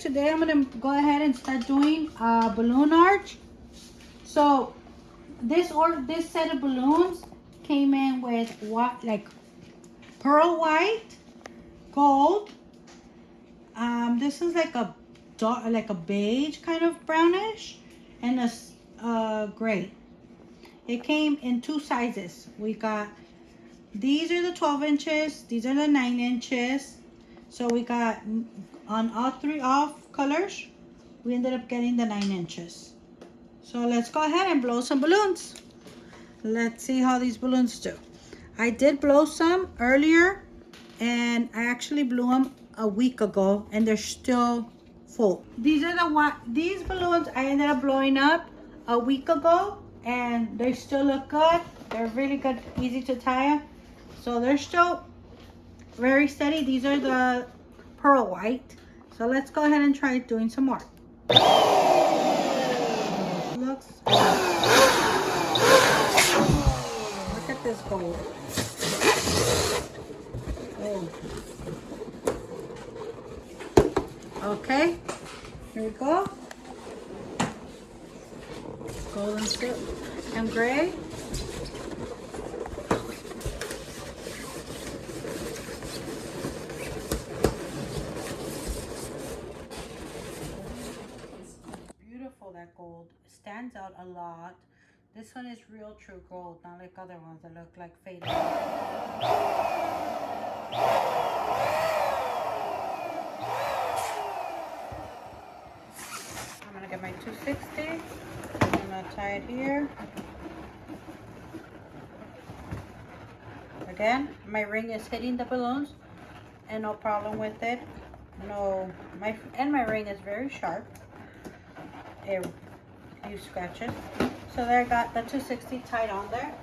Today I'm gonna go ahead and start doing a balloon arch. So this set of balloons came in with what, like pearl white, gold. This is like a dark, like a beige kind of brownish, and a gray. It came in two sizes. We got these are the 12 inches. These are the 9 inches. So we got on all colors. We ended up getting the 9 inches. So let's go ahead and blow some balloons. Let's see how these balloons do. I did blow some earlier, and I actually blew them a week ago, and they're still full. These balloons I ended up blowing up a week ago, and they still look good. They're really good, easy to tie. So they're still very steady. These are the pearl white. So let's go ahead and try doing some more. Looks. Look at this gold. Oh. Okay, here we go. Gold and silk and gray. Beautiful, that gold. It stands out a lot. This one is real true gold, not like other ones that look like faded. I'm gonna get my 260. I'm gonna tie it here. Again, my ring is hitting the balloons and no problem with it. No, my ring is very sharp. A few scratches. So there, I got the 260 tied on there.